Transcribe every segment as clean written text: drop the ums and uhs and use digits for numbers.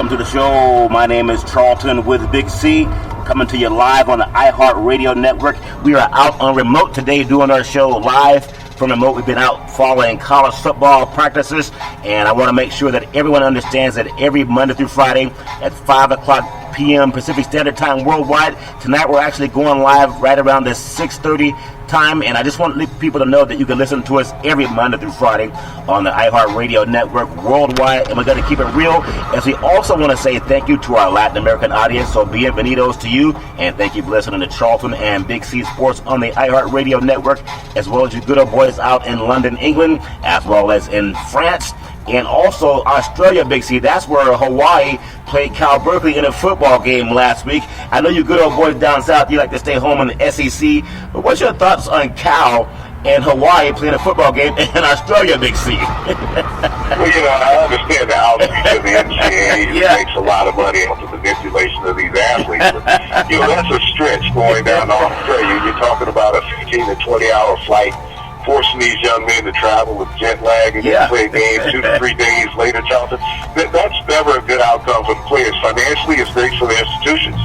welcome to the show. My name is Charlton with Big C, coming to you live on the iHeart Radio Network. We are out on remote today doing our show live from remote. We've been out following college football practices, and I want to make sure that everyone understands that every Monday through Friday at 5 o'clock p.m. Pacific Standard Time worldwide. Tonight we're actually going live right around the 6:30 time, and I just want people to know that you can listen to us every Monday through Friday on the iHeart Radio Network worldwide, and we're going to keep it real. As we also want to say thank you to our Latin American audience, so bienvenidos to you, and thank you for listening to Charlton and Big C Sports on the iHeart Radio Network, as well as you good old boys out in London, England, as well as in France, and also Australia, Big C. That's where Hawaii played Cal Berkeley in a football game last week. I know you good old boys down south, you like to stay home in the SEC, but what's your thoughts on Cal and Hawaii playing a football game in Australia, Big C? Well, I understand the outreach of the NCAA makes a lot of money off the manipulation of these athletes. But, that's a stretch going down to Australia. You're talking about a 15 to 20-hour flight, forcing these young men to travel with jet lag and play games 2 to 3 days later, Charlton. That's never a good outcome for the players. Financially, it's great for the institutions.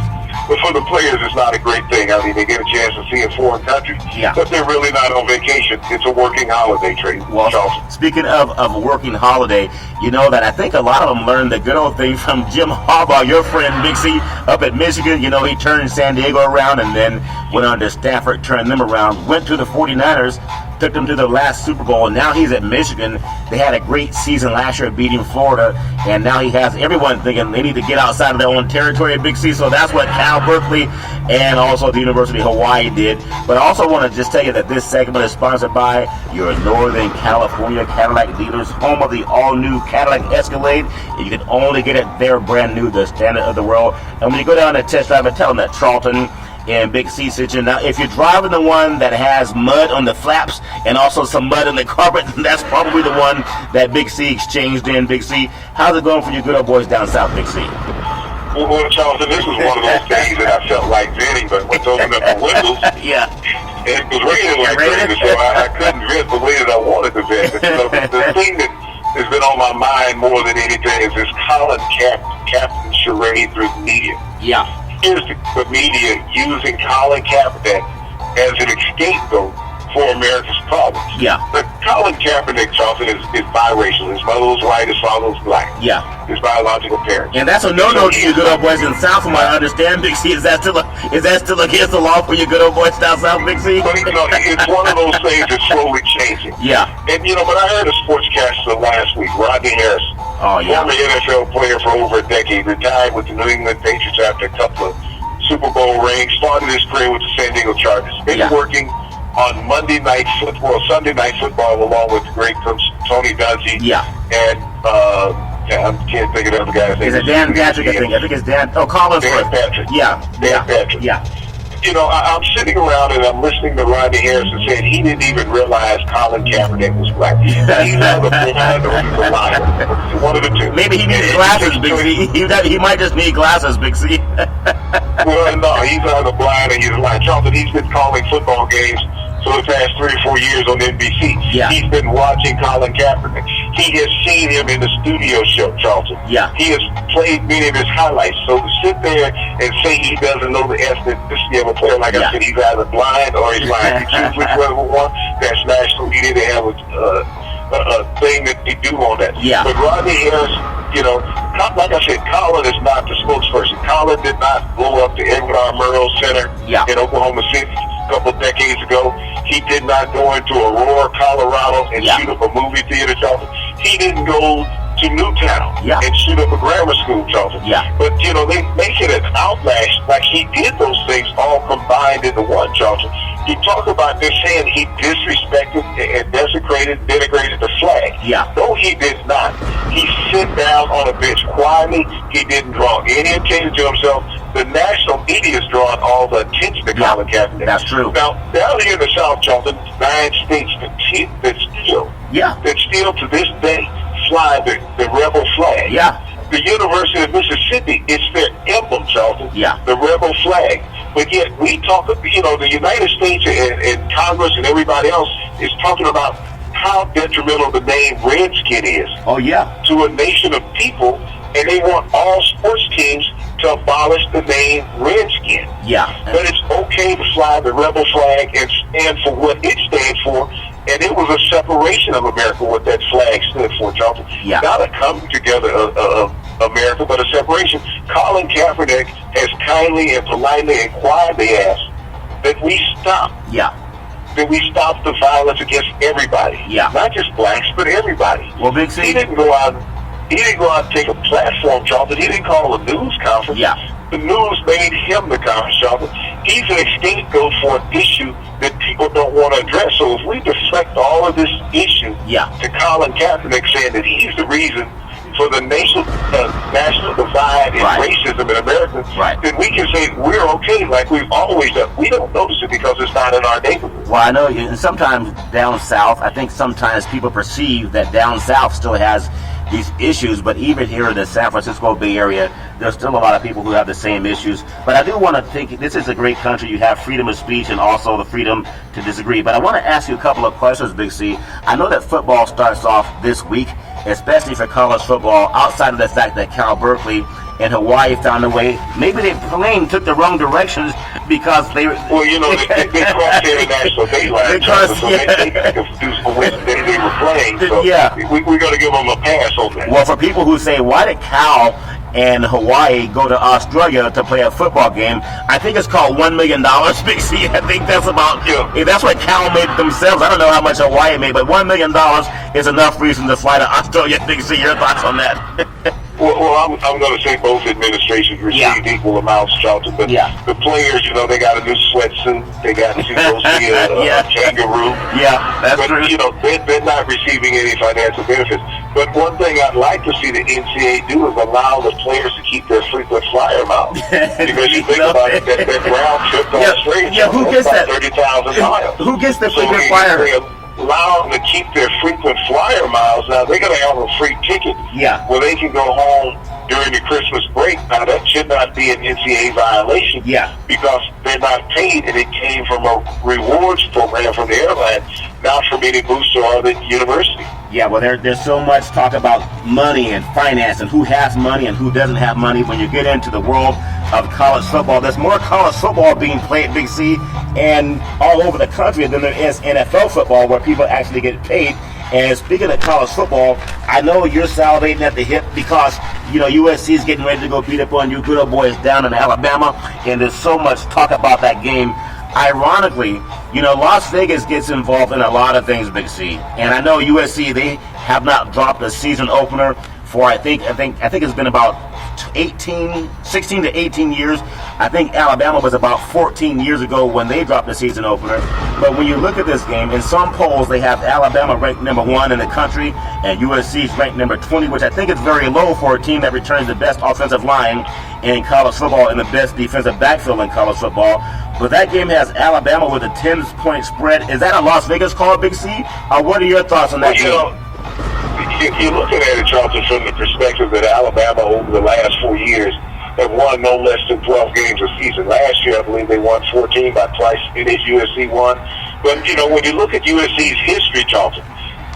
But for the players, it's not a great thing. I mean, they get a chance to see a foreign country, but they're really not on vacation. It's a working holiday, Trey. Well, Charlton, speaking of a working holiday, you know that I think a lot of them learned the good old thing from Jim Harbaugh, your friend, Big C, up at Michigan. He turned San Diego around and then went on to Stanford, turned them around, went to the 49ers, took them to the last Super Bowl, and now he's at Michigan. They had a great season last year beating Florida, and now he has everyone thinking they need to get outside of their own territory at Big C. So that's what Cal Berkeley and also the University of Hawaii did. But I also want to just tell you that this segment is sponsored by your Northern California Cadillac dealers, home of the all-new Cadillac Escalade. You can only get it there brand new, the standard of the world. And when you go down to test drive it, tell them that Charlton and Big C sent you. Now, if you're driving the one that has mud on the flaps and also some mud in the carpet, that's probably the one that Big C exchanged in. Big C, how's it going for you good old boys down south, Big C? Well, Charlton, this was one of those days that I felt like venting, but went to open up the windows. And it was raining like crazy, so I couldn't vent the way that I wanted to vent. The thing that has been on my mind more than anything is this Colin Kaepernick charade through the media. Here's the media using Colin Kaepernick as an scapegoat for America's problems. But Colin Kaepernick, Charlton, is biracial. His mother was white, his father was black. His biological parents. And that's a no-no to you good old boys in the South, from what I understand, Big C. Is that still against the law for you good old boys down south, Big C? But it's one of those things that's slowly changing. And but I heard a sportscaster last week, Rodney Harrison. Former NFL player for over a decade, retired with the New England Patriots after a couple of Super Bowl rings, started his career with the San Diego Chargers. Been working on Sunday Night Football, along with the great coach Tony Dungy. And I can't think of the other guy's name. Is it Dan Patrick? I think it's Dan. Oh, Collinsworth. Dan Patrick. Dan Patrick. I'm sitting around and I'm listening to Rodney Harrison saying he didn't even realize Colin Kaepernick was black. He's either blind or he's a liar. One of the two. Maybe he needs glasses, Big C. He might just need glasses, Big C. Well, no, he's either blind or he's a liar. Charlton, he's been calling football games for the past 3 or 4 years on NBC. He's been watching Colin Kaepernick. He has seen him in the studio show, Charlton. He has played many of his highlights. So to sit there and say he doesn't know the ethnicity of a player, like I said, he's either blind or he's lying. You choose whichever one. That's national media. They have a thing that they do on that. But Rodney Harris, like I said, Colin is not the spokesperson. Colin did not blow up the Edward R. Murrow Center in Oklahoma City a couple of decades ago. He did not go into Aurora, Colorado and shoot up a movie theater, Charlton. He didn't go to Newtown and shoot up a grammar school, Charlton. But, they make it an outlash like he did those things all combined into one, Charlton. You talk about this saying he disrespected and denigrated the flag. No, he did not. He sit down on a bench quietly. He didn't draw any attention to himself. The national media is drawing all the attention to Colin Kaepernick. That's true. Now, down here in the South, Charlton, 9 states that still to this day fly the rebel flag. The University of Mississippi, it's their emblem, Charlton. The rebel flag. But yet we talk, the United States and Congress and everybody else is talking about how detrimental the name Redskin is. To a nation of people and they want all sports teams to abolish the name Redskin. Yeah. But it's okay to fly the rebel flag and stand for what it stands for. And it was a separation of America, what that flag stood for, Charlton. Yeah. Not a coming together of America, but a separation. Colin Kaepernick has kindly and politely and quietly asked that we stop. Yeah. That we stop the violence against everybody. Yeah. Not just blacks, but everybody. Well, Big C. He didn't go out and take a platform, Charlton. He didn't call a news conference. Yeah. The news made him the conference, Charlton. He's an scapegoat for an issue that people don't want to address. So if we deflect all of this issue to Colin Kaepernick saying that he's the reason for the national divide and racism in America, then we can say we're okay like we've always done. We don't notice it because it's not in our neighborhood. Well, I know, and sometimes down south, I think sometimes people perceive that down south still has these issues, but even here in the San Francisco Bay Area, there's still a lot of people who have the same issues. But I do want to think this is a great country. You have freedom of speech and also the freedom to disagree. But I want to ask you a couple of questions, Big C. I know that football starts off this week, especially for college football, outside of the fact that Cal Berkeley and Hawaii found a way. Maybe their plane took the wrong directions because they were... Well, you know, they crossed the international dayline, so they got confused for which day they were playing. So we're going to give them a pass on that. Well, for people who say, why did Cal and Hawaii go to Australia to play a football game? I think it's called $1 million, Big C. I think that's about... That's what Cal made themselves. I don't know how much Hawaii made, but $1 million is enough reason to fly to Australia. Big C, your thoughts on that? Well, I'm going to say both administrations received equal amounts, Charlton. But the players, you know, they got a new sweatsuit. They got to go see a kangaroo. Yeah, that's true. You know, they're not receiving any financial benefits. But one thing I'd like to see the NCAA do is allow the players to keep their frequent flyer miles. Because you think about it, that round trip to Australia, who gets that? 30,000 miles. Who gets the frequent flyer? Allow them to keep their frequent flyer miles. Now, they're going to have a free ticket where they can go home during the Christmas break. Now, that should not be an NCAA violation because they're not paid, and it came from a rewards program from the airline, not from any booster or the university. Yeah, well, there's so much talk about money and finance and who has money and who doesn't have money. When you get into the world of college football, there's more college football being played, Big C, and all over the country than there is NFL football where people actually get paid. And speaking of college football, I know you're salivating at the hip because, you know, USC is getting ready to go beat up on you good old boys down in Alabama, and there's so much talk about that game. Ironically, you know, Las Vegas gets involved in a lot of things, Big C. And I know USC, they have not dropped a season opener for I think it's been about 16 to 18 years. I think Alabama was about 14 years ago when they dropped the season opener. But when you look at this game, in some polls they have Alabama ranked number 1 in the country and USC is ranked number 20, which I think is very low for a team that returns the best offensive line in college football and the best defensive backfield in college football. But that game has Alabama with a 10-point spread. Is that a Las Vegas call, Big C? What are your thoughts on that game? You're looking at it, Charlton, from the perspective that Alabama over the last 4 years have won no less than 12 games a season. Last year, I believe they won 14 by twice in each USC won. But, you know, when you look at USC's history, Charlton,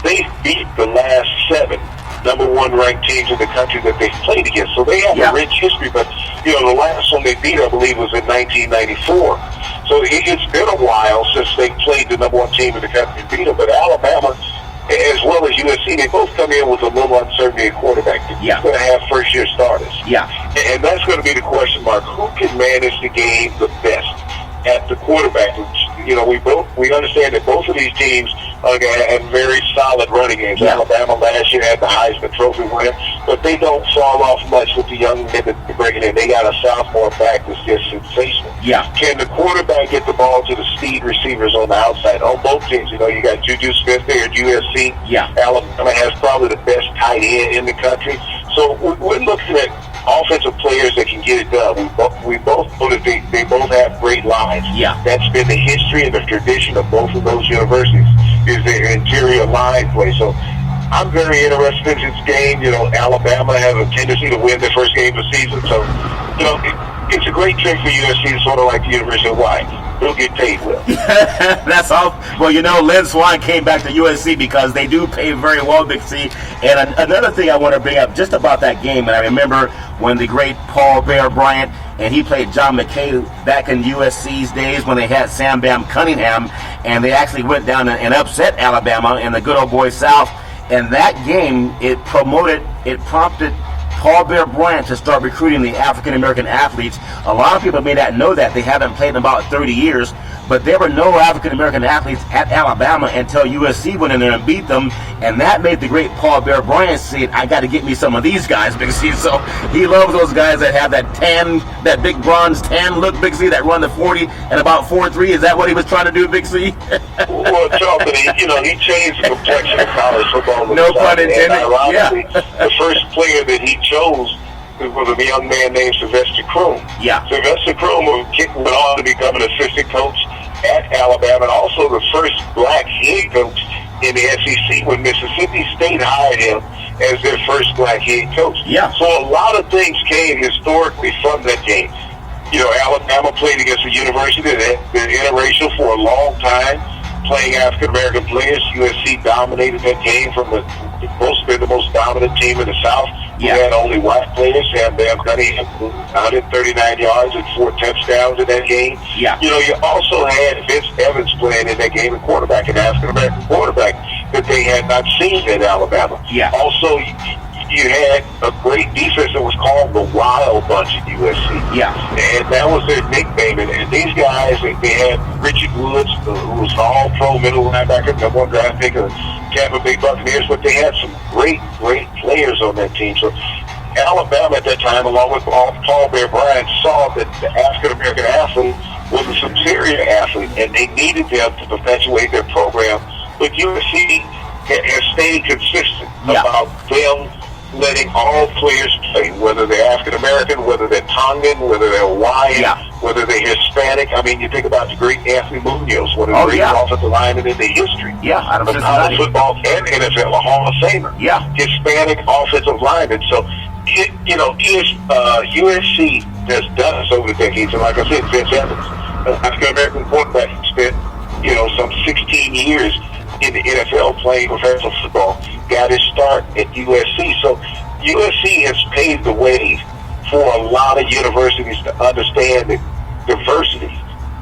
they beat the last 7 number 1 ranked teams in the country that they've played against. So they have a rich history. But, you know, the last one they beat, I believe, was in 1994. So it's been a while since they played the number 1 team in the country and beat them. But Alabama, as well as USC, they both come in with a little uncertainty at quarterback. They're going to have first-year starters. And that's going to be the question mark. Who can manage the game the best at the quarterback? You know, we understand that both of these teams have very solid running games. Alabama last year had the Heisman Trophy winner, but they don't fall off much with the young men that they're bringing in. They got a sophomore back that's just sensational. Can the quarterback get the ball to the speed receivers on the outside? On both teams, you know, you got Juju Smith there at USC. Alabama has probably the best tight end in the country. So we're looking at offensive players that can get it done. We both know that they both have great lines. That's been the history and the tradition of both of those universities, is their interior line play. So I'm very interested in this game. You know, Alabama has a tendency to win their first game of the season. So, you know, it's a great trick for USC, sort of like the University of Hawaii. he'll get paid well. That's all. Well, Lynn Swann came back to USC because they do pay very well, Big C. And another thing I want to bring up just about that game, and I remember when the great Paul Bear Bryant, and he played John McKay back in USC's days when they had Sam Bam Cunningham, and they actually went down and upset Alabama in the good old boy South. And that game, it prompted Paul Bear Bryant to start recruiting the African-American athletes. A lot of people may not know that. They haven't played in about 30 years. But there were no African-American athletes at Alabama until USC went in there and beat them. And that made the great Paul Bear Bryant say, I got to get me some of these guys, Big C. So he loves those guys that have that big bronze tan look, Big C, that run the 40 and about 4.3. Is that what he was trying to do, Big C? Well, Charlton, he changed the complexion of college football. No pun intended. And ironically, the first player that he chose was a young man named Sylvester Croom. Yeah. Sylvester Croom went on to become an assistant coach at Alabama, and also the first black head coach in the SEC when Mississippi State hired him as their first black head coach. Yeah. So a lot of things came historically from that game. Alabama played against a university that had been interracial for a long time, playing African-American players. USC dominated that game from the most dominant team in the South. Yeah. We had only white players. Sam Bam Cunningham, 139 yards and 4 touchdowns in that game. Yeah. You also had Vince Evans playing in that game, a quarterback, an African-American quarterback that they had not seen at Alabama. Yeah. Also, you had a great defense that was called the Wild Bunch at USC. Yeah. And that was their nickname. And these guys, they had Richard Woods, who was an all-pro middle linebacker, number 1 draft pick of Tampa Bay Buccaneers, but they had some great players on that team. So Alabama at that time, along with Paul Bear Bryant, saw that the African-American athlete was a superior athlete, and they needed them to perpetuate their program. But USC has stayed consistent about them letting all players play, whether they're African-American, whether they're Tongan, whether they're Hawaiian, whether they're Hispanic. I mean, you think about the great Anthony Munoz, one of the great offensive linemen in the history out of college football and NFL, a Hall of Famer. Yeah. Hispanic offensive lineman. So, USC has done this over the decades. And like I said, Vince Evans, an African-American quarterback, spent, some 16 years in the NFL playing professional football, got his start at USC. So USC has paved the way for a lot of universities to understand that diversity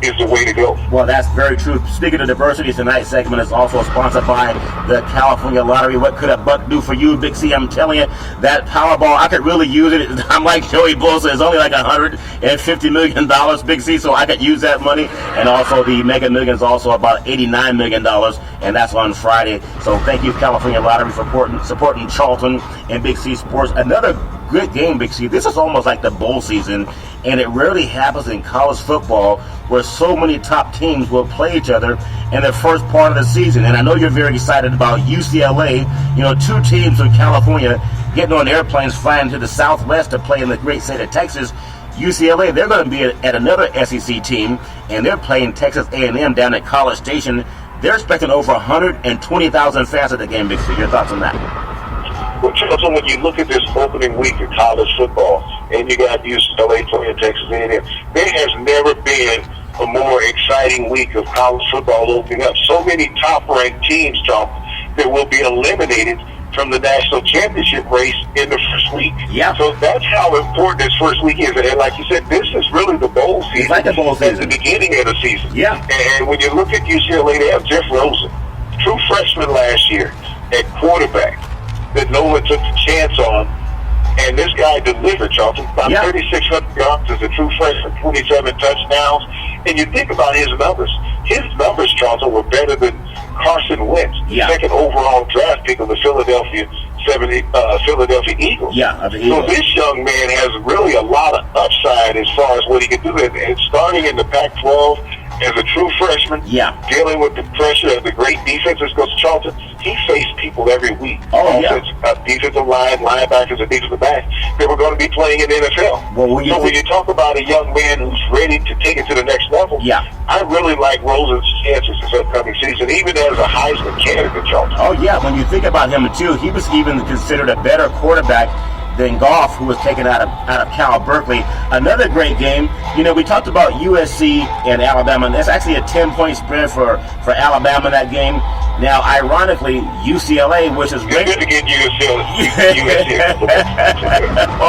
is the way to go. Well, that's very true. Speaking of diversity, tonight's segment is also sponsored by the California Lottery. What could a buck do for you, Big C? I'm telling you, that Powerball, I could really use it. I'm like Joey Bosa. It's only like $150 million, Big C, so I could use that money. And also the Mega Millions, also about $89 million, and that's on Friday. So thank you, California Lottery, for supporting Charlton and Big C Sports. Another good game, Big C. This is almost like the bowl season, and it rarely happens in college football where so many top teams will play each other in the first part of the season. And I know you're very excited about UCLA. 2 teams from California getting on airplanes flying to the Southwest to play in the great state of Texas. UCLA, they're going to be at another SEC team, and they're playing Texas A&M down at College Station. They're expecting over 120,000 fans at the game, Big C. Your thoughts on that? Well, Charlton, when you look at this opening week of college football, and you got UCLA playing Texas A&M, there has never been a more exciting week of college football opening up. So many top-ranked teams, Charlton, that will be eliminated from the national championship race in the first week. Yeah. So that's how important this first week is. And like you said, this is really the bowl season. It's like the bowl season. At the beginning of the season. Yeah. And when you look at UCLA, they have Jeff Rosen, true freshman last year at quarterback, that no one took the chance on, and this guy delivered, Charlton, about 3,600 yards as a true freshman, 27 touchdowns. And you think about his numbers, Charlton, were better than Carson Wentz, the second overall draft pick of the Philadelphia Eagles. Yeah, the Eagles. So this young man has really a lot of upside as far as what he can do. And starting in the Pac-12 as a true freshman, dealing with the pressure of the great defenses, because Charlton, he faced people every week. Defensive line, linebackers, and defensive backs that were going to be playing in the NFL. Well, when you talk about a young man who's ready to take it to the next level, I really like Rosen's chances this upcoming season, even as a Heisman candidate, Charlton. Oh, yeah. When you think about him, too, he was even considered a better quarterback than Goff, who was taken out of Cal Berkeley. Another great game. You know, we talked about USC and Alabama. That's actually a 10-point spread for Alabama in that game. Now, ironically, UCLA, which is great. Good to get USC.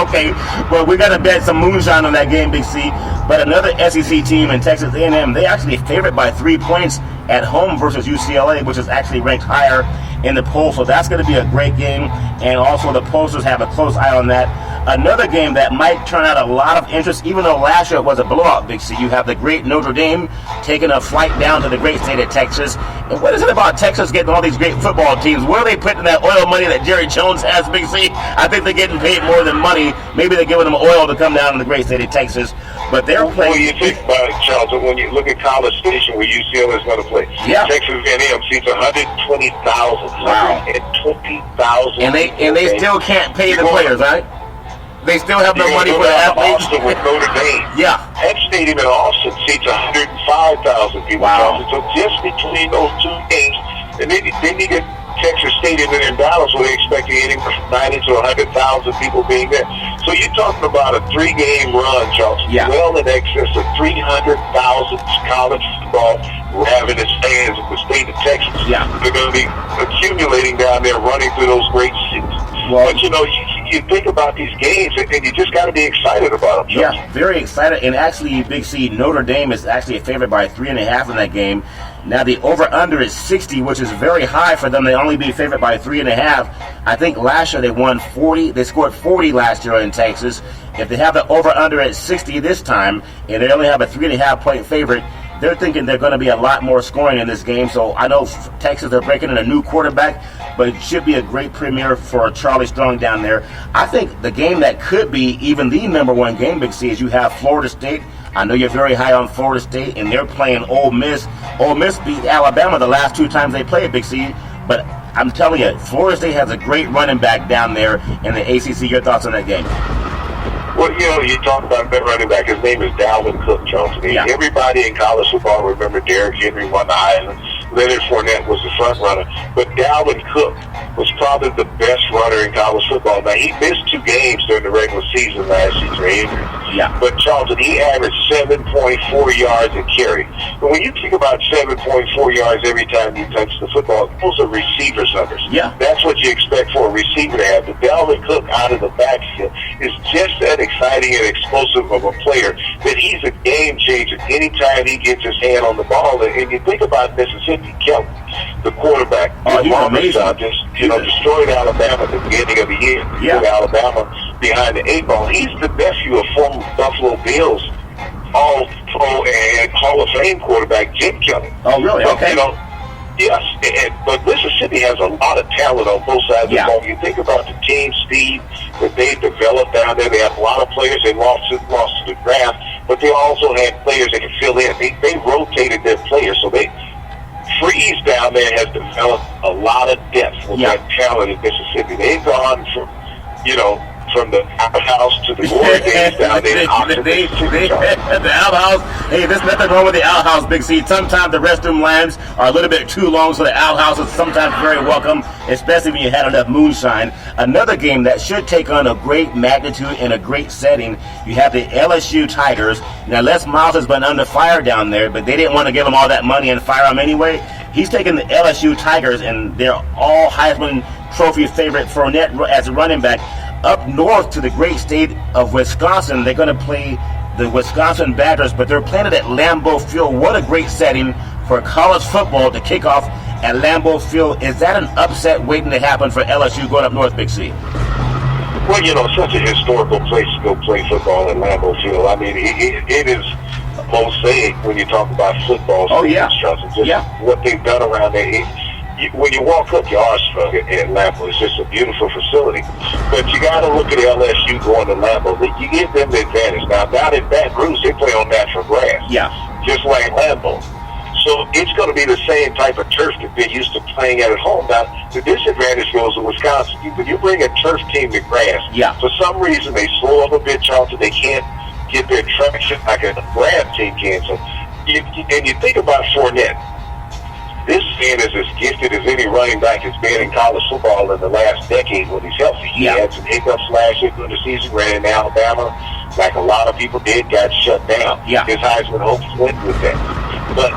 Okay, well, we got to bet some moonshine on that game, Big C. But another SEC team in Texas A&M, they actually favored by 3 points at home versus UCLA, which is actually ranked higher in the poll. So that's going to be a great game. And also the pollsters have a close eye on that. Another game that might turn out a lot of interest, even though last year it was a blowout, Big C. You have the great Notre Dame taking a flight down to the great state of Texas. And what is it about Texas getting all these great football teams? Where are they putting that oil money that Jerry Jones has, Big C? I think they're getting paid more than money. Maybe they're giving them oil to come down to the great state of Texas. But they're playing. Well, you think about it, Charlton, when you look at College Station where UCLA is going to play. Yeah. Texas A&M seats 120,000. Wow. 120,000. And they still can't pay the players, right? They still have no money for the athletes. Austin with Notre Dame. Yeah. That stadium in Austin seats 105,000 people. Wow. So just between those two games, and then you get Texas Stadium in Dallas where they expect anywhere from 90 to 100,000 people being there. So you're talking about a 3-game run, Charlton. Yeah. Well in excess of 300,000 college football ravenous fans in the state of Texas. Yeah. They're going to be accumulating down there, running through those great cities. Well, but, you know, you think about these games, and you just got to be excited about them. Charlton. Yeah, very excited. And actually, Big C, Notre Dame is actually a favorite by 3.5 in that game. Now, the over-under is 60, which is very high for them. They only be favored by 3.5. I think last year they won 40. They scored 40 last year in Texas. If they have the over-under at 60 this time, and they only have a 3.5-point favorite, they're thinking they're going to be a lot more scoring in this game. So I know Texas, they're breaking in a new quarterback, but it should be a great premiere for Charlie Strong down there. I think the game that could be even the number one game, Big C, is you have Florida State. I know you're very high on Florida State, and they're playing Ole Miss. Ole Miss beat Alabama the last 2 times they played, Big C. But I'm telling you, Florida State has a great running back down there in the ACC. Your thoughts on that game? Well, you know, you talk about that running back. His name is Dalvin Cook, Charlton. Yeah. Everybody in college football remember Derrick Henry won the Heisman. Leonard Fournette was the front runner. But Dalvin Cook was probably the best runner in college football. Now, he missed 2 games during the regular season last year for injuries. Yeah. But, Charlton, he averaged 7.4 yards a carry. But when you think about 7.4 yards every time you touch the football, those are receiver's numbers. Yeah. That's what you expect for a receiver to have. But Dalvin Cook out of the backfield is just that exciting and explosive of a player that he's a game changer anytime he gets his hand on the ball. And you think about Mississippi, Kelly, the quarterback, he's amazing. Destroyed Alabama at the beginning of the year. Yeah. Put Alabama behind the 8 ball. He's the nephew of former Buffalo Bills All-Pro and Hall of Fame quarterback Jim Kelly. Oh, really? But, okay. You know, yes, but Mississippi has a lot of talent on both sides of the ball. You think about the team speed that they developed down there. They have a lot of players. They lost to the draft, but they also had players that can fill in. They rotated their players, so Freeze down there has developed a lot of depth with that talent in Mississippi. They've gone from the outhouse to the glory days down there in Oxford. The outhouse. Hey, there's nothing wrong with the outhouse, Big C. Sometimes the restroom lines are a little bit too long, so the outhouse is sometimes very welcome, especially when you had enough moonshine. Another game that should take on a great magnitude and a great setting, you have the LSU Tigers. Now, Les Miles has been under fire down there, but they didn't want to give him all that money and fire him anyway. He's taking the LSU Tigers, and they're all Heisman Trophy favorite Fournette as a running back. Up north to the great state of Wisconsin, they're going to play the Wisconsin Badgers, but they're playing it at Lambeau Field. What a great setting for college football to kick off at Lambeau Field. Is that an upset waiting to happen for LSU going up north, Big C? Well, you know, such a historical place to go play football at Lambeau Field. I mean, it is a mosaic when you talk about football. Oh, yeah. Just what they've done around there. When you walk up, your arse struck at Lambeau. It's just a beautiful facility. But you got to look at LSU going to Lambeau. You give them the advantage. Now, down in Baton Rouge, they play on natural grass. Yeah. Just like Lambeau. So it's going to be the same type of turf that they're used to playing at home. Now, the disadvantage goes to Wisconsin. When you bring a turf team to grass, for some reason they slow up a bit, Charlton. They can't get their traction like a grass team can. So, and you think about Fournette. This man is as gifted as any running back has been in college football in the last decade when he's healthy. He had some hiccups last year during the season, ran in Alabama, like a lot of people did, got shut down. His Heisman hopes went with that. But,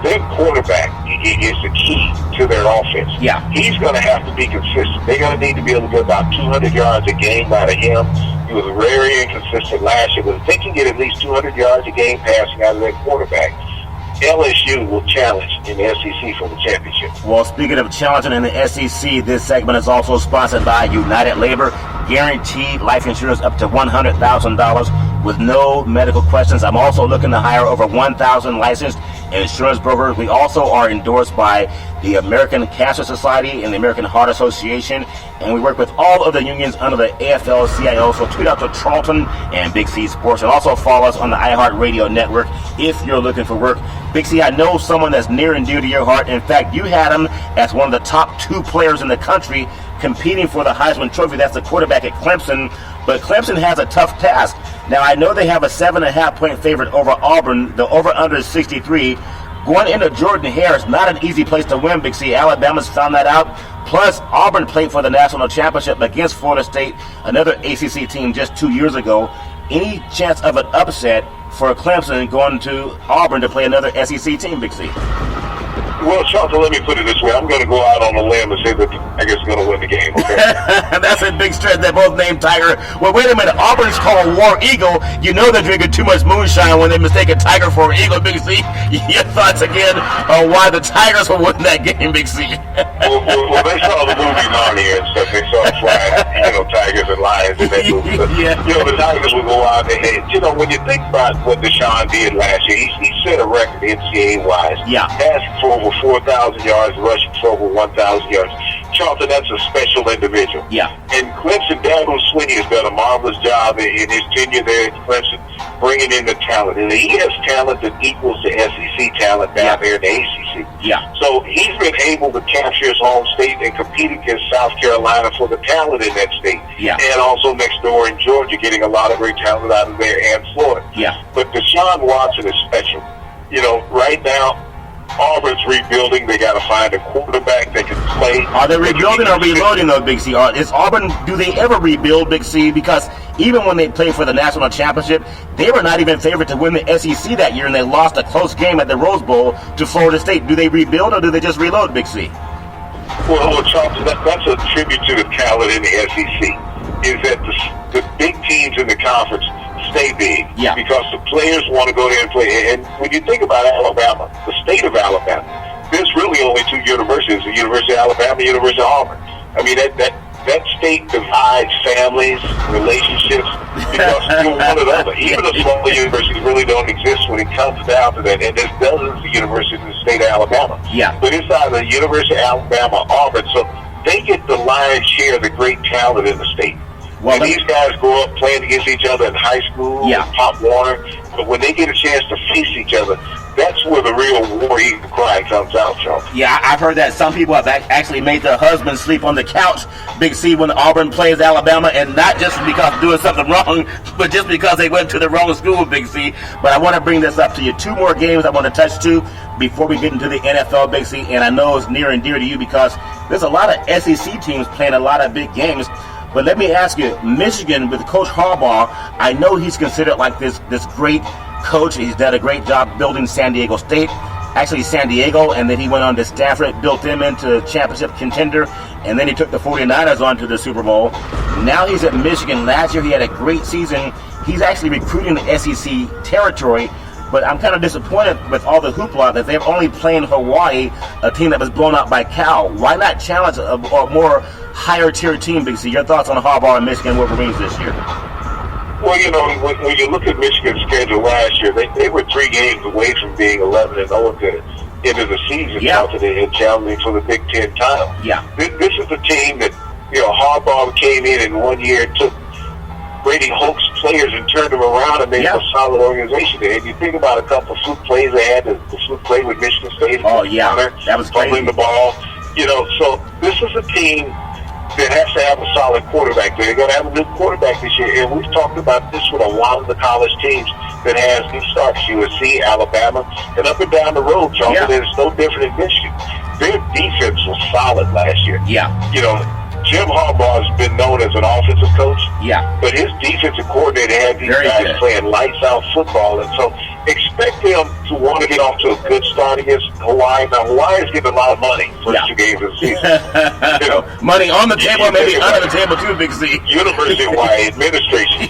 their quarterback is the key to their offense. He's going to have to be consistent. They're going to need to be able to get about 200 yards a game out of him. He was very inconsistent last year, but if they can get at least 200 yards a game passing out of their quarterback, LSU will challenge in the SEC for the championship. Well, speaking of challenging in the SEC, this segment is also sponsored by United Labor. Guaranteed life insurance up to $100,000 with no medical questions. I'm also looking to hire over 1,000 licensed insurance brokers. We also are endorsed by the American Cancer Society and the American Heart Association, and we work with all of the unions under the AFL-CIO. So tweet out to Charlton and Big C Sports, and also follow us on the iHeart Radio Network if you're looking for work. Big C, I know someone that's near and dear to your heart. In fact, you had him as one of the top 2 players in the country competing for the Heisman Trophy. That's the quarterback at Clemson. But Clemson has a tough task. Now, I know they have a 7.5-point favorite over Auburn. The over-under is 63. Going into Jordan Hare is not an easy place to win, Big C. Alabama's found that out. Plus, Auburn played for the national championship against Florida State, another ACC team, just 2 years ago. Any chance of an upset for Clemson going to Auburn to play another SEC team, Big C? Well, Charlton, let me put it this way. I'm going to go out on a limb and say that I guess we're going to win the game, okay? That's a big stretch. They're both named Tiger. Well, wait a minute. Auburn's called War Eagle. You know they're drinking too much moonshine when they mistake a tiger for an eagle, Big C. Your thoughts again on why the Tigers will win that game, Big C? well, they saw the movie Narnia and stuff. They saw flying, tigers and lions in that movie. But, the Tigers will go out there. And, when you think about what Deshaun did last year, he set a record NCAA-wise. Passing for over 4,000 yards, rushing for over 1,000 yards. Charlton, that's a special individual. And Clemson, Dabo Swinney has done a marvelous job in his tenure there at Clemson, bringing in the talent. And he has talent that equals the SEC talent down there in the ACC. So he's been able to capture his home state and compete against South Carolina for the talent in that state. And also next door in Georgia, getting a lot of great talent out of there, and Florida. But Deshaun Watson is special. Right now, Auburn's rebuilding. They got to find a quarterback that can play. Are they rebuilding or reloading, though, Big C? Is Auburn, do they ever rebuild, Big C? Because even when they played for the national championship, they were not even favored to win the SEC that year, and they lost a close game at the Rose Bowl to Florida State. Do they rebuild or do they just reload, Big C? Well, Charlton, that's a tribute to the talent in the SEC, is that the big teams in the conference stay big because the players want to go there and play. And when you think about Alabama, the state of Alabama, there's really only 2 universities: the University of Alabama, the University of Auburn. I mean, that state divides families, relationships, because you're one or the other. Even the smaller universities really don't exist when it comes down to that. And there's dozens of universities in the state of Alabama. But it's either the University of Alabama or Auburn, so they get the lion's share of the great talent in the state. Well, and these guys grow up playing against each other in high school, Pop Warner, but when they get a chance to face each other, that's where the real war eagle cry comes out, Charles. I've heard that some people have actually made their husbands sleep on the couch, Big C, when Auburn plays Alabama, and not just because doing something wrong, but just because they went to the wrong school, Big C. But I want to bring this up to you. 2 more games I want to touch to before we get into the NFL, Big C, and I know it's near and dear to you because there's a lot of SEC teams playing a lot of big games. But let me ask you, Michigan with Coach Harbaugh, I know he's considered like this great coach. He's done a great job building San Diego State, actually San Diego, and then he went on to Stanford, built them into championship contender, and then he took the 49ers on to the Super Bowl. Now he's at Michigan. Last year he had a great season. He's actually recruiting the SEC territory, but I'm kind of disappointed with all the hoopla that they're only playing Hawaii, a team that was blown out by Cal. Why not challenge a more higher-tier team, Big C? Your thoughts on Harbaugh and Michigan Wolverines this year? Well, when you look at Michigan's schedule last year, they were 3 games away from being 11-0 into the season, and challenging for the Big Ten title. This is a team that, Harbaugh came in 1 year, took Brady Hoke's players and turned them around and made a solid organization. And you think about a couple of fluke plays they had, the fluke play with Michigan State. That was crazy. Fumbling the ball. So this is a team that has to have a solid quarterback. They're going to have a new quarterback this year. And we've talked about this with a lot of the college teams that has new starts. USC, Alabama, and up and down the road, Charlton. It's no different in Michigan. Yeah. You know, Jim Harbaugh has been known as an offensive coach. Yeah. But his defensive coordinator had these guys playing lights-out football. And so expect them to want to get off to a good start against Hawaii. Now, Hawaii is getting a lot of money for 2 games of the season. You know, money on the table, maybe under the table too, Big C. University of Hawaii administration.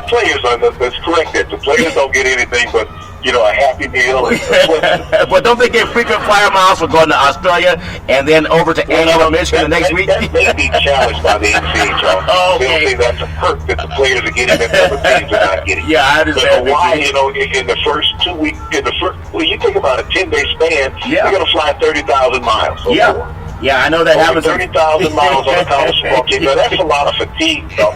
Players are, let's correct that. The players don't get anything but, you know, a Happy Meal. But don't they get frequent flyer miles for going to Australia and then over to Ann Arbor, Michigan the next week? That may be challenged by the NCAA, Charles. They'll say that's a perk that the players are getting that other teams are not getting. Yeah, I understand. But Hawaii, you know, in the first 2 weeks, well, you think about a 10-day span, they're going to fly 30,000 miles. Yeah, I know that happens. 30,000 miles on a college football team. Now, that's a lot of fatigue. So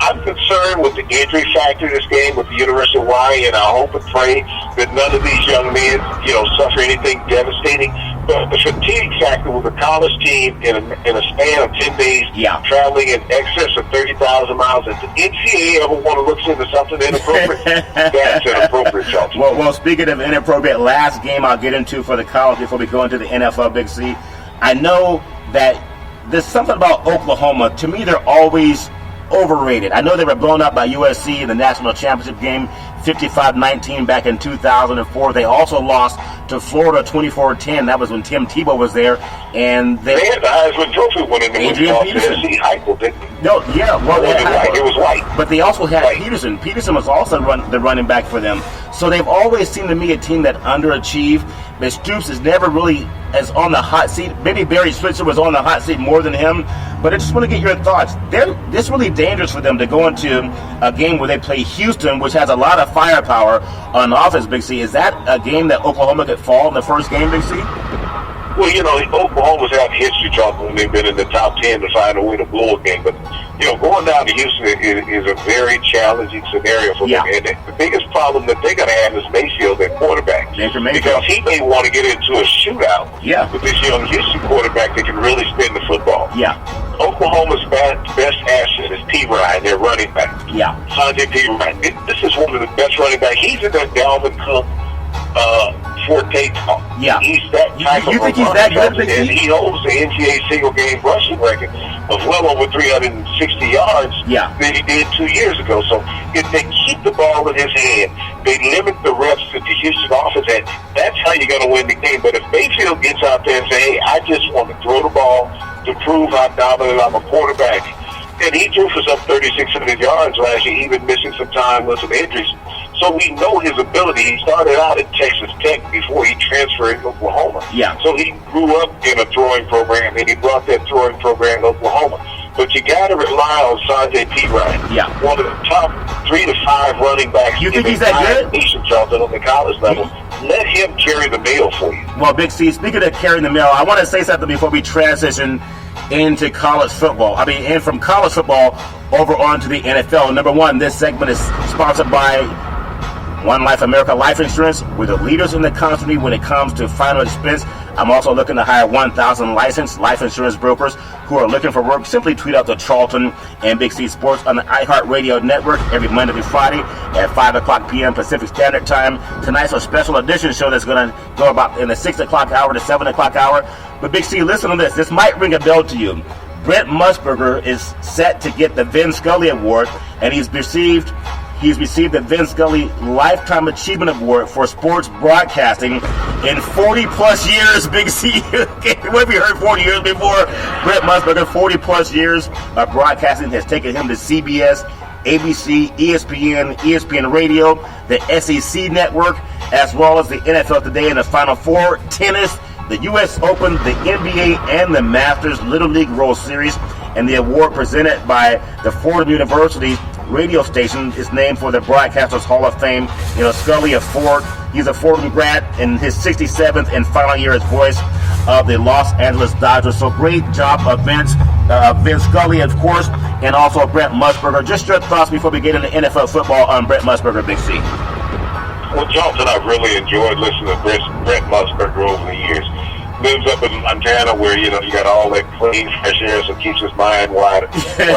I'm concerned with the injury factor in this game with the University of Hawaii, and I hope and pray that none of these young men, you know, suffer anything devastating. But the fatigue factor with a college team in a span of 10 days, traveling in excess of 30,000 miles, if the NCAA ever want to look into something inappropriate, that's inappropriate, Charles. Well, speaking of inappropriate, last game I'll get into for the college before we go into the NFL, Big C. I know that there's something about Oklahoma. To me, they're always overrated. I know they were blown up by USC in the national championship game, 55-19 back in 2004. They also lost to Florida 24-10. That was when Tim Tebow was there. And they had the Heisman Trophy winning. Adrian Peterson. No, it was white. But they also had Peterson. Peterson was also the running back for them. So they've always seemed to me a team that underachieved. But Stoops is never really as on the hot seat. Maybe Barry Switzer was on the hot seat more than him. But I just want to get your thoughts. It's really dangerous for them to go into a game where they play Houston, which has a lot of firepower on offense, Big C. Is that a game that Oklahoma could fall in the first game, Big C? Well, you know, Oklahoma's had history, Charles, when they've been in the top 10 to find a way to blow a game. But, you know, going down to Houston is a very challenging scenario for them. And the biggest problem that they're going to have is Mayfield, their quarterback. Because he may want to get into a shootout with this young Houston quarterback that can really spin the football. Oklahoma's best asset is P. Ryan, their running back. Sanjay P. Ryan. This is one of the best running backs. He's in that Dalvin Cook forte talk. He's that type of think he's that good? And he holds the NCAA single game rushing record of well over 360 yards than he did 2 years ago. So if they keep the ball in his hand, they limit the reps that the Houston offense had, that's how you're going to win the game. But if Mayfield gets out there and say, hey, I just want to throw the ball to prove how dominant I'm a quarterback, and he threw for some 3,600 yards last year, even missing some time with some injuries. So we know his ability. He started out at Texas Tech before he transferred to Oklahoma. So he grew up in a throwing program, and he brought that throwing program to Oklahoma. But you got to rely on Sanjay P. Ryan, one of the top 3 to 5 running backs in the entire nation, Charlton, on the college level. Let him carry the mail for you. Well, Big C, speaking of carrying the mail, I want to say something before we transition into college football. And from college football over onto the NFL. Number one, this segment is sponsored by One Life America Life Insurance. We're the leaders in the country when it comes to final expense. I'm also looking to hire 1,000 licensed life insurance brokers who are looking for work. Simply tweet out to Charlton and Big C Sports on the iHeart Radio Network every Monday through Friday at 5 o'clock p.m. Pacific Standard Time. Tonight's a special edition show that's going to go about in the 6 o'clock hour to 7 o'clock hour. But Big C, listen to this. This might ring a bell to you. Brent Musburger is set to get the Vin Scully Award, and he's received the Vin Scully Lifetime Achievement Award for sports broadcasting in 40-plus years, Big C. What have you heard 40 years before? Brent Musburger, 40-plus years of broadcasting has taken him to CBS, ABC, ESPN Radio, the SEC Network, as well as the NFL Today and the Final Four, tennis, the U.S. Open, the NBA, and the Masters Little League World Series. And the award presented by the Fordham University radio station is named for the Broadcasters Hall of Fame. You know, Scully he's a Fordham grad in his 67th and final year as voice of the Los Angeles Dodgers. So great job of Vince Scully, of course, and also Brent Musburger. Just your thoughts before we get into NFL football on Brent Musburger, Big C. Well, Johnson, I've really enjoyed listening to Brent Musburger over the years. Lives up in Montana where, you know, you got all that clean, fresh air, so keeps his mind wide open. So he's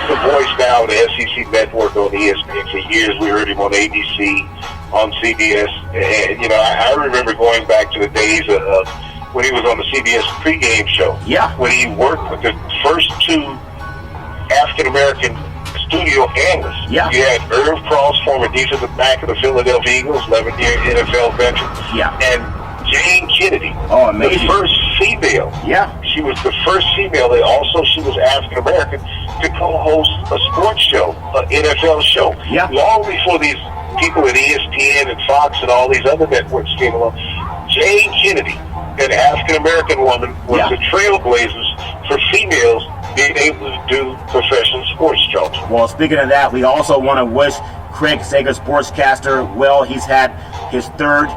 the voice now of the SEC Network on ESPN. For years, we heard him on ABC, on CBS. And, you know, I remember going back to the days of when he was on the CBS pregame show. Yeah. When he worked with the first two African-American studio analysts. Yeah. You had Irv Cross, former defensive back of the Philadelphia Eagles, 11-year NFL veteran. Yeah. And Jane Kennedy. Oh, amazing. The first female. Yeah. She was the first female. She was African-American to co-host a sports show, an NFL show. Yeah. Long before these people at ESPN and Fox and all these other networks came along, Jane Kennedy, an African-American woman, was the trailblazers for females being able to do professional sports jobs. Well, speaking of that, we also want to wish Craig Sager, sportscaster, well. He's had his third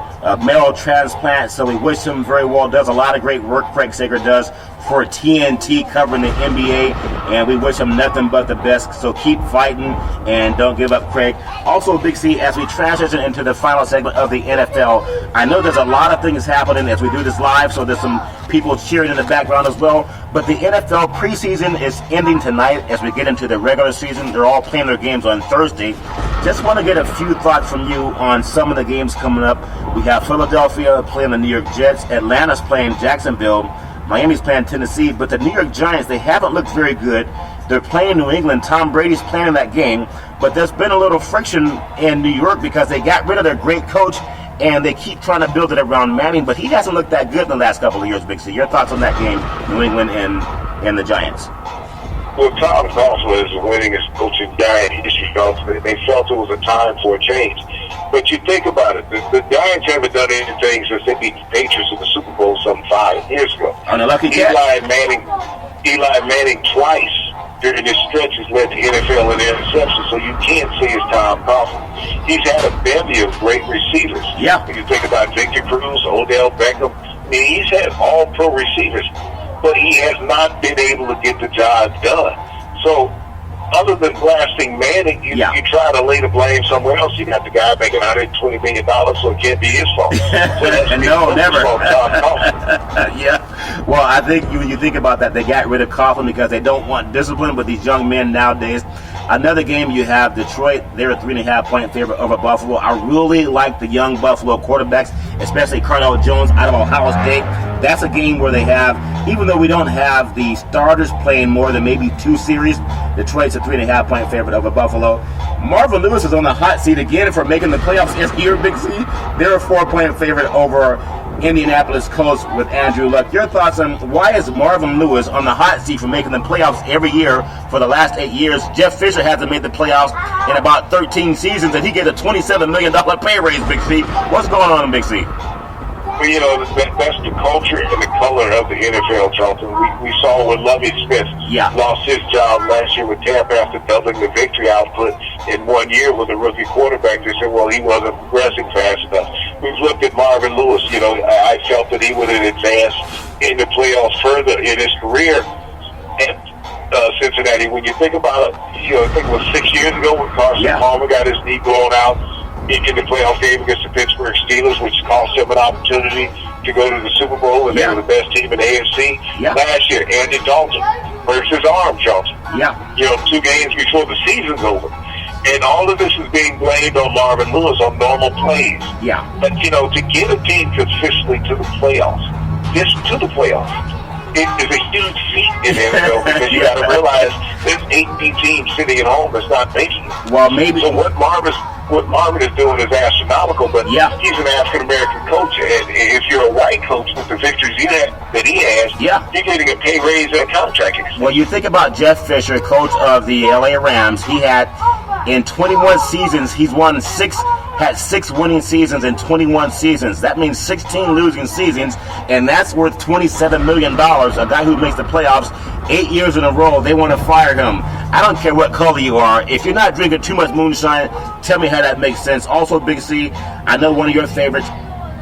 marrow transplant, so we wish him very well. Does a lot of great work, Craig Sager does, for TNT covering the NBA, and we wish him nothing but the best. So keep fighting and don't give up, Craig. Also, Big C, as we transition into the final segment of the NFL, I know there's a lot of things happening as we do this live, so there's some people cheering in the background as well. But the NFL preseason is ending tonight as we get into the regular season. They're all playing their games on Thursday. Just want to get a few thoughts from you on some of the games coming up. We have Philadelphia playing the New York Jets. Atlanta's playing Jacksonville. Miami's playing Tennessee. But the New York Giants, they haven't looked very good. They're playing New England. Tom Brady's playing that game. But there's been a little friction in New York because they got rid of their great coach, and they keep trying to build it around Manning, but he hasn't looked that good in the last couple of years, Big C. Your thoughts on that game, New England and the Giants? Well, Tom Coughlin is the winningest coach in Giant history. They felt it was a time for a change. But you think about it, the Giants haven't done anything since they beat the Patriots in the Super Bowl some 5 years ago. On a lucky catch. Eli Manning twice during his stretches led the NFL in interceptions, so you can't say it's Tom Coughlin. He's had a bevy of great receivers. Yeah. When you think about Victor Cruz, Odell Beckham, I mean, he's had all-pro receivers, but he has not been able to get the job done. So, other than blasting Manning, you try to lay the blame somewhere else. You got the guy making $120 million, so it can't be his fault. So no, never. Yeah. Well, I think you think about that, they got rid of Coughlin because they don't want discipline with these young men nowadays. Another game you have Detroit. They're a 3.5-point favorite over Buffalo. I really like the young Buffalo quarterbacks, especially Cardell Jones out of Ohio State. That's a game where they have, even though we don't have the starters playing more than maybe 2 series, Detroit's a 3.5-point favorite over Buffalo. Marvin Lewis is on the hot seat again for making the playoffs this year, Big C. They're a 4-point favorite over Indianapolis Colts with Andrew Luck. Your thoughts on why is Marvin Lewis on the hot seat for making the playoffs every year for the last 8 years? Jeff Fisher hasn't made the playoffs in about 13 seasons, and he gets a $27 million pay raise, Big C. What's going on, Big C? Well, you know, that's the culture and the color of the NFL, Charlton. We saw when Lovie Smith lost his job last year with Tampa after doubling the victory output in 1 year with a rookie quarterback. They said, well, he wasn't progressing fast enough. We've looked at Marvin Lewis. You know, I felt that he would have advanced in the playoffs further in his career at Cincinnati. When you think about it, you know, I think it was 6 years ago when Carson Palmer got his knee blown out in the playoff game against the Pittsburgh Steelers, which cost them an opportunity to go to the Super Bowl, and they were the best team in the AFC. Last year, Andy Dalton hurts his arm, Charlton. You know, 2 games before the season's over. And all of this is being blamed on Marvin Lewis on normal plays. But, you know, to get a team consistently to the playoffs, it is a huge feat in the NFL because you got to realize there's 18 teams sitting at home that's not making it. Well, maybe. So what Marvin is doing is astronomical, but he's an African-American coach, and if you're a white coach with the victories that he has, you're getting a pay raise and a contract extension. Well, you think about Jeff Fisher, coach of the LA Rams. He had, in 21 seasons, had 6 winning seasons in 21 seasons. That means 16 losing seasons, and that's worth $27 million. A guy who makes the playoffs 8 years in a row, they want to fire him. I don't care what color you are. If you're not drinking too much moonshine, tell me how that makes sense. Also, Big C, I know one of your favorites,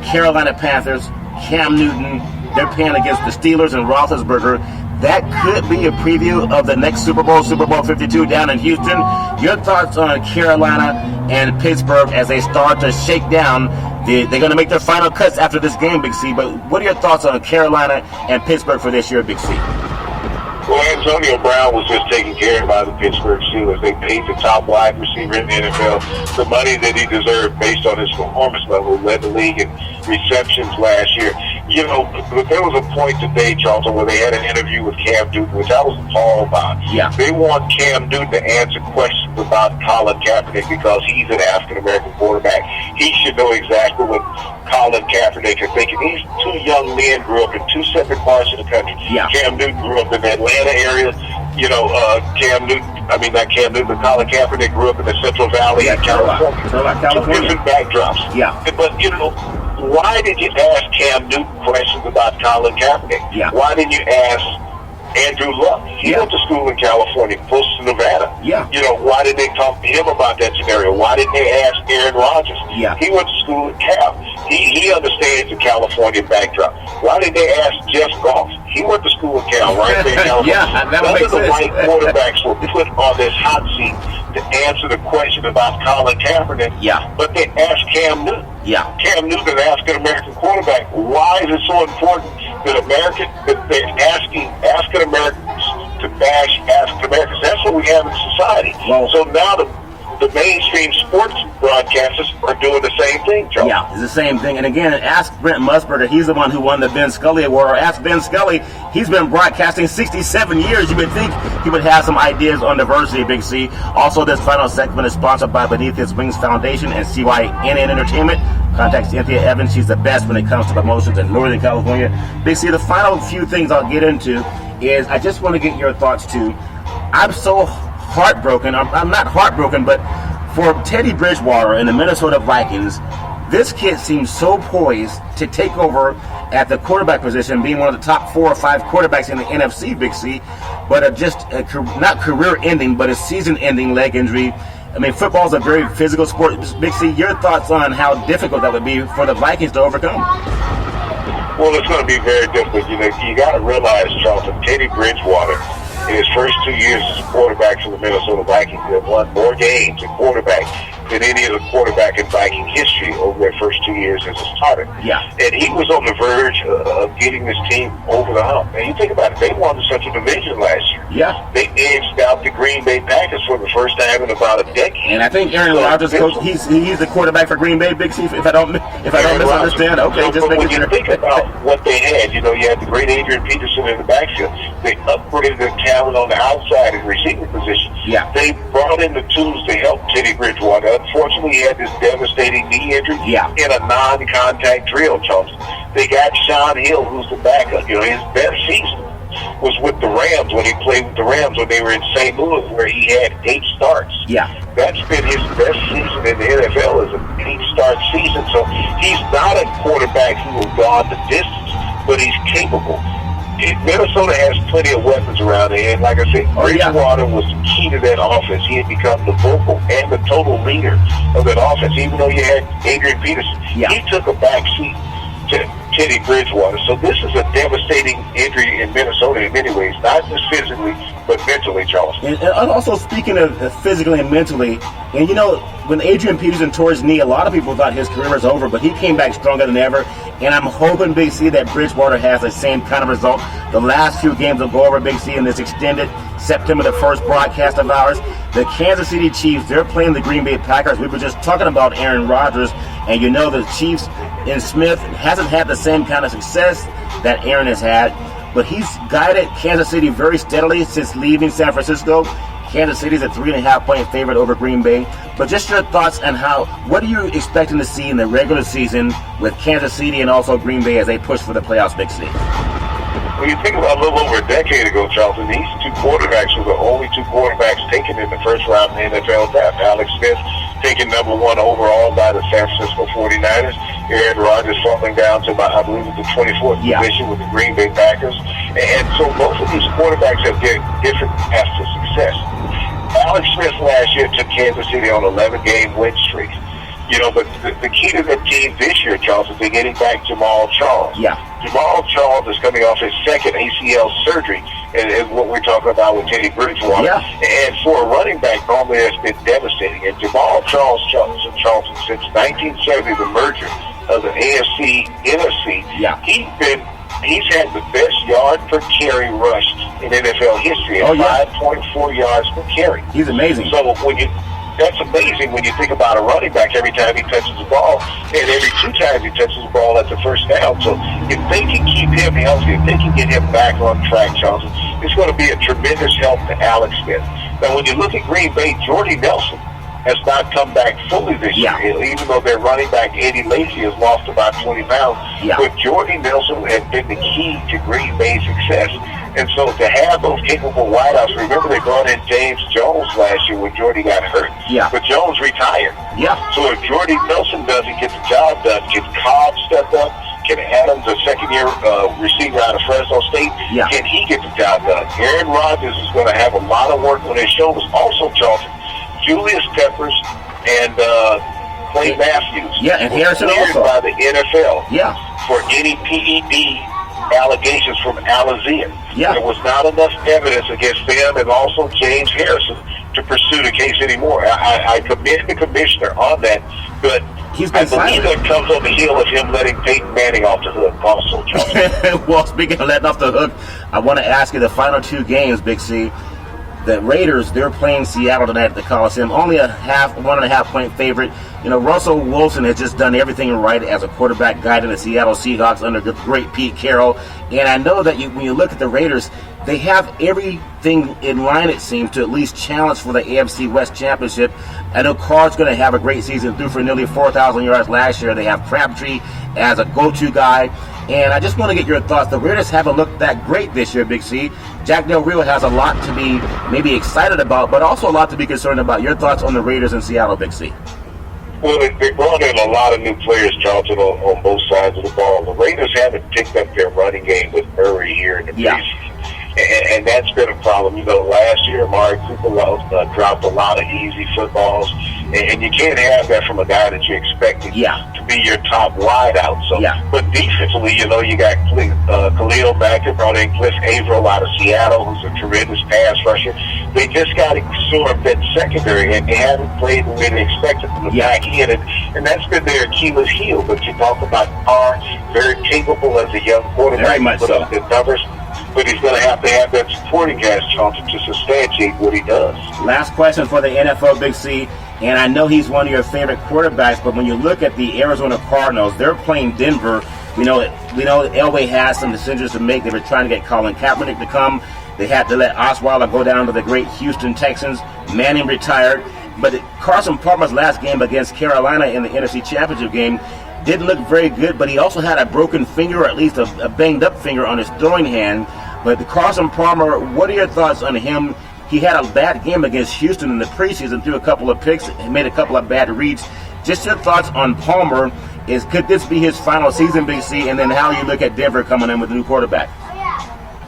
Carolina Panthers, Cam Newton, they're playing against the Steelers and Roethlisberger. That could be a preview of the next Super Bowl, Super Bowl 52 down in Houston. Your thoughts on Carolina and Pittsburgh as they start to shake down? They're going to make their final cuts after this game, Big C. But what are your thoughts on Carolina and Pittsburgh for this year, Big C? Well, Antonio Brown was just taken care of by the Pittsburgh Steelers. They paid the top wide receiver in the NFL the money that he deserved based on his performance level. Led the league in receptions last year. you know, but there was a point today, Charlton, where they had an interview with Cam Newton, which I was appalled about. Yeah. They want Cam Newton to answer questions about Colin Kaepernick because he's an African-American quarterback. He should know exactly what Colin Kaepernick is thinking. These two young men grew up in two separate parts of the country. Yeah. Cam Newton grew up in the Atlanta area. You know, not Cam Newton, but Colin Kaepernick grew up in the Central Valley in California. Two different backdrops. Yeah. But, you know, why did you ask Cam Newton questions about Colin Kaepernick? Yeah. Why didn't you ask Andrew Luck? He went to school in California, close to Nevada. Yeah. You know, why did they talk to him about that scenario? Why didn't they ask Aaron Rodgers? Yeah. He went to school at Cal. He understands the California backdrop. Why did they ask Jeff Goff? He went to school at Cal, right there in California. Yeah, that None makes of the sense. white quarterbacks were put on this hot seat to answer the question about Colin Kaepernick. Yeah. But they asked Cam Newton. Yeah. Cam Newton, an African-American quarterback. Why is it so important that they're asking African-Americans to bash African-Americans? That's what we have in society. Well, so now the mainstream sports broadcasters are doing the same thing, Joe. Yeah, it's the same thing. And again, ask Brent Musburger. He's the one who won the Ben Scully Award. Or ask Ben Scully. He's been broadcasting 67 years. You would think he would have some ideas on diversity, Big C. Also, this final segment is sponsored by Beneath His Wings Foundation and CYNN Entertainment. Contact Cynthia Evans. She's the best when it comes to promotions in Northern California. Big C, the final few things I'll get into is I just want to get your thoughts too. I'm so heartbroken. I'm not heartbroken, but for Teddy Bridgewater and the Minnesota Vikings, this kid seems so poised to take over at the quarterback position, being one of the top 4 or 5 quarterbacks in the NFC, Big C, but not career-ending, but a season-ending leg injury. I mean, football is a very physical sport. Big C, your thoughts on how difficult that would be for the Vikings to overcome? Well, it's going to be very difficult. You know, you got to realize, Charlton, Teddy Bridgewater, in his first 2 years as a quarterback for the Minnesota Vikings, they have won more games at quarterback than any other quarterback in Viking history over their first 2 years as a starter. Yeah. And he was on the verge of getting this team over the hump. And you think about it, they won the Central Division last year. Yeah. They edged out the Green Bay Packers for the first time in about a decade. And I think Aaron Rodgers, coach, he's the quarterback for Green Bay, Big C. If I don't misunderstand, okay, just but making when sure. you think about what they had, you know, you had the great Adrian Peterson in the backfield. They upgraded their talent on the outside in receiving position. Yeah. They brought in the tools to help Teddy Bridgewater. Unfortunately, he had this devastating knee injury in a non-contact drill, Charlton. They got Sean Hill, who's the backup. You know, his best season was with the Rams when he played with the Rams when they were in St. Louis, where he had 8 starts. Yeah. That's been his best season in the NFL, is an 8-start season. So he's not a quarterback who will go the distance, but he's capable. Minnesota has plenty of weapons around there, and like I said, Bridgewater was the key to that offense. He had become the vocal and the total leader of that offense, even though you had Adrian Peterson. Yeah. He took a back seat to Teddy Bridgewater. So this is a devastating injury in Minnesota in many ways, not just physically, but mentally, Charles. And also speaking of physically and mentally, and you know, when Adrian Peterson tore his knee, a lot of people thought his career was over, but he came back stronger than ever. And I'm hoping, Big C, that Bridgewater has the same kind of result. The last few games will go over, Big C, in this extended September the 1st broadcast of ours. The Kansas City Chiefs, they're playing the Green Bay Packers. We were just talking about Aaron Rodgers, and you know the Chiefs and Smith hasn't had the same kind of success that Aaron has had, but he's guided Kansas City very steadily since leaving San Francisco. Kansas City's a 3.5-point favorite over Green Bay. But just your thoughts on what are you expecting to see in the regular season with Kansas City and also Green Bay as they push for the playoffs, Big C? When you think about a little over a decade ago, Charlton, these 2 quarterbacks were the only 2 quarterbacks taken in the first round of the NFL draft. Alex Smith taken number 1 overall by the San Francisco 49ers. Aaron Rodgers falling down to about, I believe, the 24th position with the Green Bay Packers. And so both of these quarterbacks have different paths to success. Alex Smith last year took Kansas City on an 11-game win streak. You know, but the key to the team this year, Charles, is they're getting back Jamal Charles. Yeah. Jamal Charles is coming off his second ACL surgery, and what we're talking about with Teddy Bridgewater. Yeah. And for a running back, normally that's been devastating. And Jamal Charles since 1970, the merger of the AFC, NFC, he's had the best yard per carry rush in NFL history at 5.4 yards per carry. He's amazing. So when That's amazing when you think about a running back every time he touches the ball, and every 2 times he touches the ball at the first down. So if they can keep him healthy, if they can get him back on track, Charlton, it's going to be a tremendous help to Alex Smith. Now, when you look at Green Bay, Jordy Nelson has not come back fully this year, even though their running back, Eddie Lacy, has lost about 20 pounds. But Jordy Nelson has been the key to Green Bay's success. And so to have those capable wideouts, remember they brought in James Jones last year when Jordy got hurt. But Jones retired. So if Jordy Nelson doesn't get the job done, can Cobb step up? Can Adams, a second-year receiver out of Fresno State, can he get the job done? Aaron Rodgers is going to have a lot of work on his shoulders. Also, Charlton, Julius Peppers and Clay Matthews and Harrison also by the NFL for any PED allegations from Alizé. There was not enough evidence against them and also James Harrison to pursue the case anymore. I commend the commissioner on that, but I believe that comes on the heel of him letting Peyton Manning off the hook also, Charlton. Well, speaking of letting off the hook, I want to ask you the final 2 games, Big C. The Raiders, they're playing Seattle tonight at the Coliseum. Only a 1.5 point favorite. You know, Russell Wilson has just done everything right as a quarterback guiding the Seattle Seahawks under the great Pete Carroll. And I know that when you look at the Raiders, they have everything in line, it seems, to at least challenge for the AFC West Championship. I know Carr's going to have a great season, threw for nearly 4,000 yards last year. They have Crabtree as a go-to guy. And I just want to get your thoughts. The Raiders haven't looked that great this year, Big C. Jack Del Rio has a lot to be maybe excited about, but also a lot to be concerned about. Your thoughts on the Raiders in Seattle, Big C? Well, they brought in a lot of new players, Charlton, on both sides of the ball. The Raiders haven't picked up their running game with Murray here in the preseason. And that's been a problem. You know, last year, Amari Cooper dropped a lot of easy footballs, and you can't have that from a guy that you expected to be your top wideout. So, but defensively, you know, you got Khalil Mack, brought in Cliff Averill out of Seattle, who's a tremendous pass rusher. They just got to absorb that secondary, and they haven't played the way they expected from the back end, and that's been their Achilles heel. But you talk about Carr, very capable as a young quarterback, put up good numbers. But he's going to have that supporting cast, Charlton, to substantiate what he does. Last question for the NFL, Big C. And I know he's one of your favorite quarterbacks, but when you look at the Arizona Cardinals, they're playing Denver. We know Elway has some decisions to make. They were trying to get Colin Kaepernick to come. They had to let Osweiler go down to the great Houston Texans. Manning retired. But Carson Palmer's last game against Carolina in the NFC Championship game didn't look very good, but he also had a broken finger, or at least a banged-up finger on his throwing hand. But Carson Palmer, what are your thoughts on him? He had a bad game against Houston in the preseason, threw a couple of picks, made a couple of bad reads. Just your thoughts on Palmer. Could this be his final season, Big C? And then how you look at Denver coming in with a new quarterback?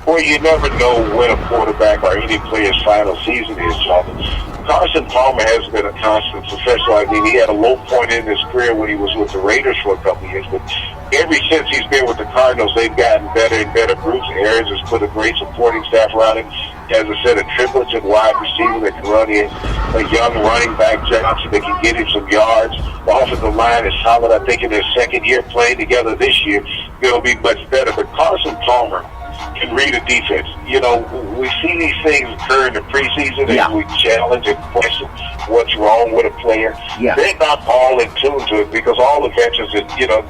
Well, you never know when a quarterback or any player's final season is, Charlton. Carson Palmer has been a constant professional. I mean, he had a low point in his career when he was with the Raiders for a couple of years, but ever since he's been with the Cardinals, they've gotten better and better. Bruce Arians has put a great supporting staff around him. As I said, a triplets and wide receiver that can run in, a young running back, Johnson, that can get him some yards. The offensive line is solid. I think in their second year playing together this year, they'll be much better. But Carson Palmer can read a defense. You know, we see these things occur in the preseason, and we challenge and question what's wrong with a player. They're not all in tune to it, because all the veterans that, you know,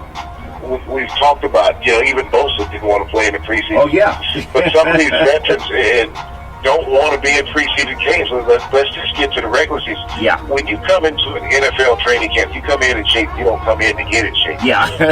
we've talked about, you know, even Bosa didn't want to play in the preseason. But some of these veterans don't want to be in preseason games. So let's just get to the regular season. When you come into an NFL training camp, you come in shape. You don't come in to get in shape.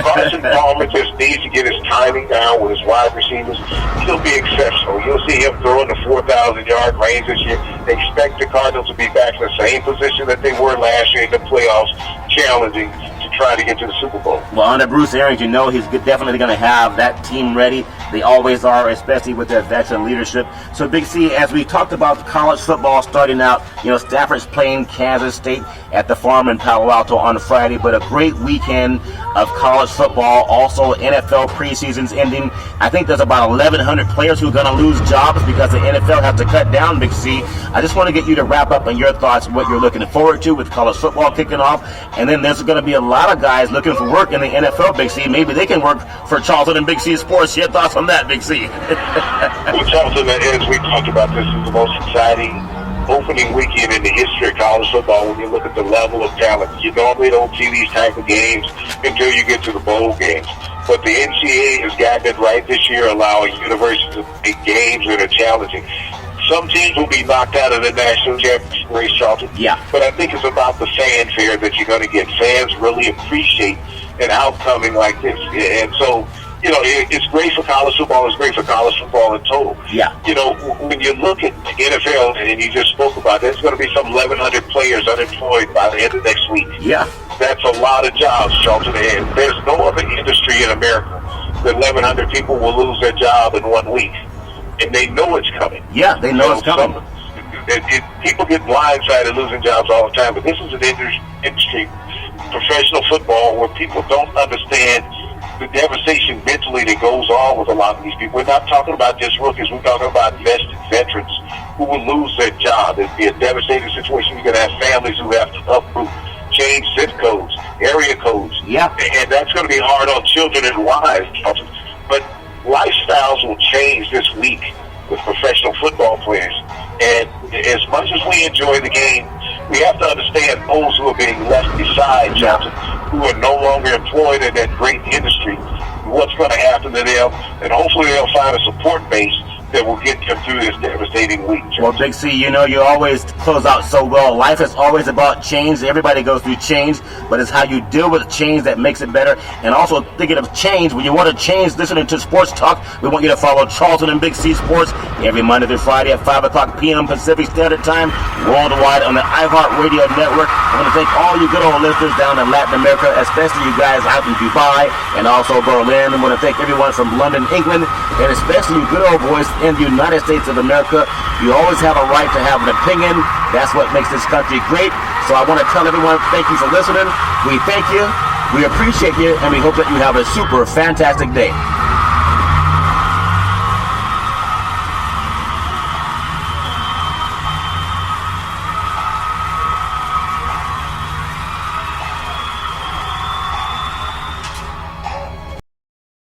Carson Palmer just needs to get his timing down with his wide receivers. He'll be exceptional. You'll see him throwing the 4,000-yard range this year. They expect the Cardinals to be back in the same position that they were last year in the playoffs, challenging to try to get to the Super Bowl. Well, under Bruce Arians, you know he's definitely going to have that team ready. They always are, especially with their veteran leadership. So, Big C, as we talked about college football starting out, you know, Stafford's playing Kansas State at the Farm in Palo Alto on Friday, but a great weekend of college football. Also, NFL preseason's ending. I think there's about 1,100 players who are going to lose jobs because the NFL has to cut down, Big C. I just want to get you to wrap up on your thoughts, what you're looking forward to with college football kicking off. And then there's going to be a lot of guys looking for work in the NFL, Big C. Maybe they can work for Charlton and Big C Sports. Your thoughts on that, Big C? Well, Charlton, as we talked about, this is the most exciting opening weekend in the history of college football when you look at the level of talent. You normally don't see these type of games until you get to the bowl games. But the NCAA has gotten it right this year, allowing universities to make games that are challenging. Some teams will be knocked out of the national championship race, Charlton. Yeah. But I think it's about the fanfare that you're going to get. Fans really appreciate an outcoming like this. And so, you know, it's great for college football. It's great for college football in total. Yeah. You know, when you look at the NFL, and you just spoke about, there's going to be some 1,100 players unemployed by the end of next week. Yeah. That's a lot of jobs, Charlton. And there's no other industry in America that 1,100 people will lose their job in 1 week. And they know it's coming. Yeah, they know it's coming. People get blindsided losing jobs all the time, but this is an industry, professional football, where people don't understand the devastation mentally that goes on with a lot of these people. We're not talking about just rookies. We're talking about vested veterans who will lose their job. It'd be a devastating situation. You're going to have families who have to uproot, change zip codes, area codes. Yeah. And that's going to be hard on children and wives. But lifestyles will change this week with professional football players. And as much as we enjoy the game, we have to understand those who are being left beside, Johnson, who are no longer employed in that great industry, what's going to happen to them, and hopefully they'll find a support base that will get them through this devastating week. Well, Big C, you know, you always close out so well. Life is always about change. Everybody goes through change, but it's how you deal with change that makes it better. And also, thinking of change, when you want to change, listening to Sports Talk, we want you to follow Charlton and Big C Sports every Monday through Friday at 5 o'clock p.m. Pacific Standard Time, worldwide on the iHeart Radio Network. I want to thank all you good old listeners down in Latin America, especially you guys out in Dubai and also Berlin. I want to thank everyone from London, England, and especially you good old boys in the United States of America. You always have a right to have an opinion. That's what makes this country great. So I want to tell everyone, thank you for listening. We thank you, we appreciate you, and we hope that you have a super fantastic day.